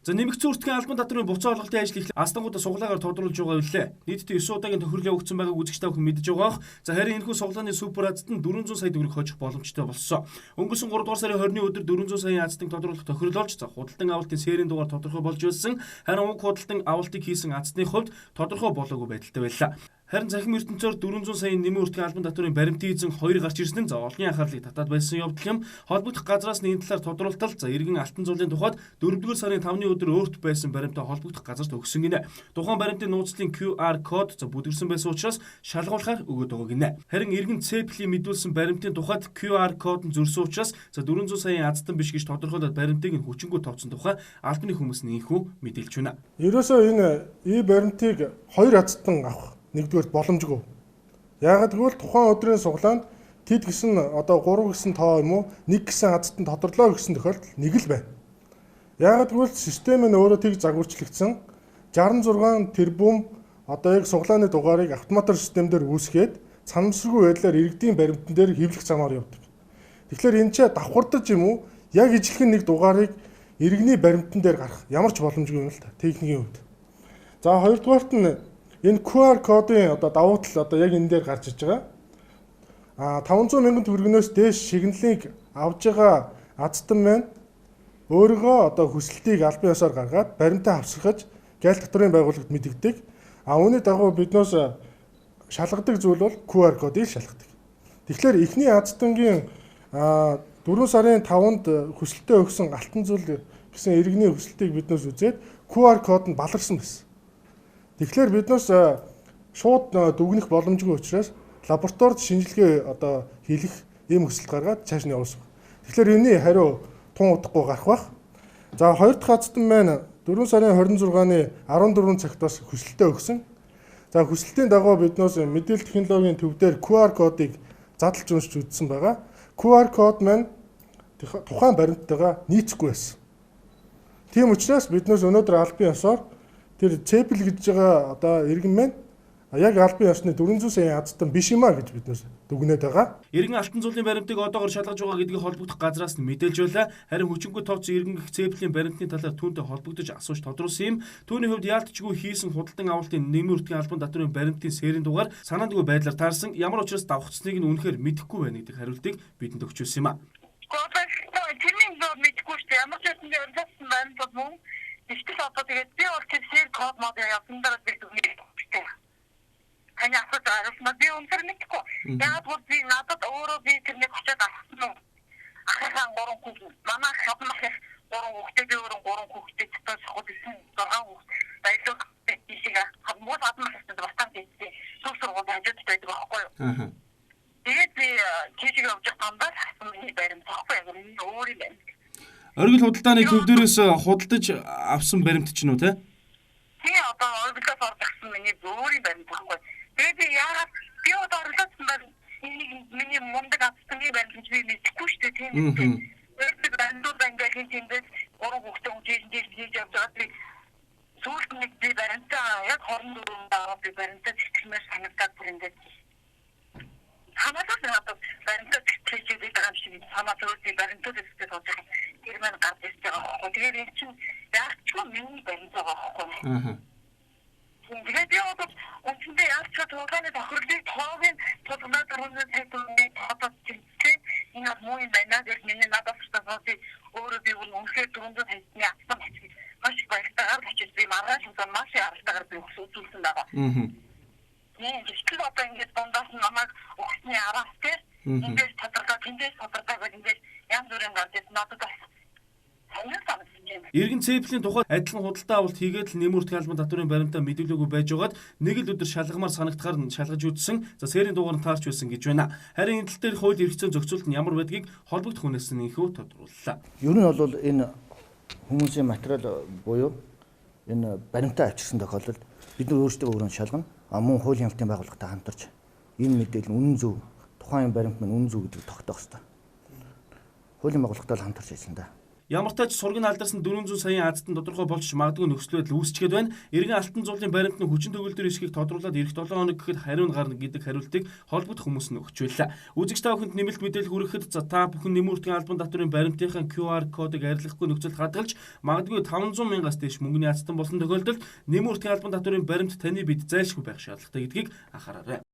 За нэмэгдсэн үртгэн албан татврын буцаа олголтын ажил Астангуудаа суглаагаар тодруулж байгаа билээ. Нийтдээ 9 удаагийн тохирол явагдсан байгааг үзэгч та бүхэн мэдж байгаа. За харин энэхүү суглааны супер азад нь 400 сая төгрөг хожих боломжтой болсон. Өнгөрсөн 3 дугаар сарын 20-ны өдөр 400 саяын аздыг тодруулах тохирол олж за худалдан авалтын сэрийн дугаар тодорхой болж байсан. Харин уг худалдан авалтыг хийсэн аздны хувьд тодорхой болоогүй байдалтай байлаа. Харин захим ертөнцөөр 400 саяын нэмийн үртгэн албан татврын баримтын эзэн 2 гарч ирсэн нь за олонний анхаарлыг татаад байсан явдал юм. Холбогдох газраас нь энэ талаар тодруултал за иргэн алтан зуулын тухайд 4-р сарын 5-ны өдөр өөрт байсан баримтаа холбогдох газарт өгсөн гинэ. Тухайн баримтын нууцлалын QR код за бүдэрсэн байсан учраас шалгуулахаар өгöd байгаа гинэ. Харин иргэн цэплийн мэдүүлсэн баримтын тухайд QR код нь зөрсөн учраас за 400 саяын аздан биш гэж тодорхойлоод баримтыг нь хүчингү товцсон тухай албаны хүмүүс нийнхүү мэдээлж байна. Ерөөсөө энэ баримтыг 2 аздан авах нэгдүгээр боломжгүй. Яагаад гэвэл тухайн өдрийн суглаанд тэд гэсэн одоо 3 гэсэн тоо юм уу 1 гэсэн азтанд тодорлоо гэсэн тохиолдол нэг л байна. Яагаад гэвэл систем нь өөрөө тийг загварчлагдсан 66 тэрбум одоо яг суглааны дугаарыг автоматар системээр үүсгээд санамсаргүй байдлаар иргэдийн баримтан дээр хэвлэх замаар явдаг. Тэгэхээр энэ ч давхардаж юм уу яг ижлэхэн нэг дугаарыг иргэний баримтан дээр гарах ямар ч боломжгүй юм л та техникийн хувьд. За хоёрдугаарт нь энэ QR кодын одоо давуу тал одоо яг энэ дээр гарч иж байгаа. 500 мянган төгрөгнөөс дээш шигнэлийг авж байгаа азтан маань өөрийгөө одоо хүсэлтийг албан ёсоор гаргаад баримтаа авсгаж гайл татврын байгууллагад мэдэгдэг. Үүний дагуу биднээс шалгадаг зүйл бол QR кодыг шалгадаг. Тэгэхээр эхний аздангийн 4 сарын 5-нд хүсэлтээ өгсөн алтан зүйл гэсэн иргэний хүсэлтийг биднээс үзээд QR код нь баларсан байсан. Тэгэхээр биднээс шууд дүгнэх боломжгүй учраас лабораторид шинжилгээ одоо хийх ийм хүсэлт гаргаад цааш нь явуулсан. Тэгэхээр энэний хариу тун удахгүй гарах бах. За хоёр дахь аздан маань 4 сарын 26-ны 14 цагтаас хүсэлтээ өгсөн. За хүсэлтийн дагуу биднээс мэдээлэл технологийн төв дээр QR кодыг задлж уншиж үзсэн байгаа. QR код маань тухайн баримттайгаа нийцэхгүй байсан. Тийм учраас биднээс өнөөдөр албан ёсоор тэр цэпл гэж байгаа одоо иргэн маань яг албан ёсны 400 саяын аздан биш юм а гэж биднээс дүгнээд байгаа. Иргэн алтан зуулын баримтыг одоогоор шалгаж байгаа гэдгийг холбогдох газраас нь мэдээлж байлаа. Харин хүчингү тооцсон иргэн гэх цэплийн баримтны талаар түүнтэй холбогдож асууж тодруулсан юм. Түүний хувьд яалтчгүй хийсэн худалдан авалтын нэмийн үртгэн албан татврын баримтын сэрийн дугаар санаандгүй байдлаар таарсан. Ямар учраас давхцсныг нь үнэхээр мэдэхгүй байна гэдэг хариултыг бидэнд өгчүүлсэн юм а. Тэрний зов мэдэхгүй шүү дээ. Ямар ч юм ярьсан баримтууд мөн ихтэй одоо тэгээд би бол тэр сэр код мод явсан дараа би дүгнээ. Таны асууж байгаа би үнээр мэдэхгүй. Яг бол би надад өөрөө би тэрнийг очиад авсан уу? Ахаа 3 хүүхэд. Манай хавнах 3 хүүхдээ би өөрөө 3 хүүхдээ цэцэн соход исэн 6 хүүхэд. Баялаг бишиг хамгууд хавнах гэсэн бастан дийсэн. Сүүсргоо хажууд байдаг байхгүй юу? Тэгээд би тийшээ явж байгаамдаа хасны баримт авахгүй яг энэ өөр юм байна. Оргил худалдааны төв дээрээс худалдаж авсан баримт ч нь үү те? Тийм одоо оргилоос орчихсан миний өөр юм байна байхгүй. Тэгээд яагаад би одоо оргилоос баримт миний мундаг авсны баримт гэж би мэдэхгүй шүү дээ тийм. Тэгээд бандууд ингээд тэндээс 3 хүүхдээ үжиж явж байгаа би сүүлд нэг би баримтаа яг 24 дараа би баримтаа зэтгэмээр санагдаад бүр ингээд хамаатай надад баримтаа зэтгэж байгаа юм шиг хамаатай баримтаа зэтгэж байгаа юм. Тэр маань гарч ирж байгаа. Тэгээд энэ чинь яарчгүй миний баримт байгаа байхгүй. Тэгээд би одоо үнэндээ яарч тугааны тохирлыг тоогийн тодорхой дөрвөн сайдны хотод чинь энэ муу юм байна гэж миний надад фотографи өөрөө би үнэхээр 400 сайдны авсан гэж маш баяртайгаар очиж би маргааш усан маш яралтайгаар би өсөлтүүлсэн байгаа. Тийм жишээ одоо ингэж дундаас намайг өгсний араас дээр ингэж тодорхой гэж ингэж янз бүрийн гадаад надад Иргэн цэплийн тухайд адилхан худалдаа авалт хийгээд л нэмийн үртгэн албан татврын баримтаа мэдүүлээгүй байж байгаад нэг л өдөр шалгамаар санагдахаар нь шалгаж үзсэн. За сэрийн дугаар нь таарч байсан гэж байна. Харин энэ тал дээр хууль эрх зүйн зохицуулт нь ямар байдгийг холбогдох хүнээс нь инхүү тодрууллаа. Ер нь бол энэ хүмүүсийн материал буюу энэ баримтаа авчирсан тохиолдолд бид нар өөрсдөө өөрөө шалгана. Мөн хуулийн хамтын байгууллагатай хамтарч энэ мэдээлэл үнэн зөв тухайн баримт маань үнэн зөв гэдгийг тогтоох хэрэгтэй. Хуулийн байгууллагатай хамтарч ажиллана да. Ямар ч тач сургын алдарсан 400 саяын азтан тодорхой болж магадгүй нөхцөл байдал үүсчихэд байна. Иргэн алтан зуулын баримтны хүчин төгөлдөр эсхийг тодруулаад эх 7 хоног гэхэд хариу нь гарна гэдэг хариултыг холбогд хүмүүс нь өгч байлаа. Үзэгч та бүхэнд нэмэлт мэдээлэл хүрэхэд та бүхэн Нэмүртгийн албан татврын баримтынхаа QR кодыг арилгахгүй нөхцөлд хадгалж магадгүй 500 мянгаас дээш мөнгөний азтан болсон тохиолдолд Нэмүртгийн албан татврын баримт таны бид зайлшгүй байх шаардлагатай гэдгийг анхаараарай.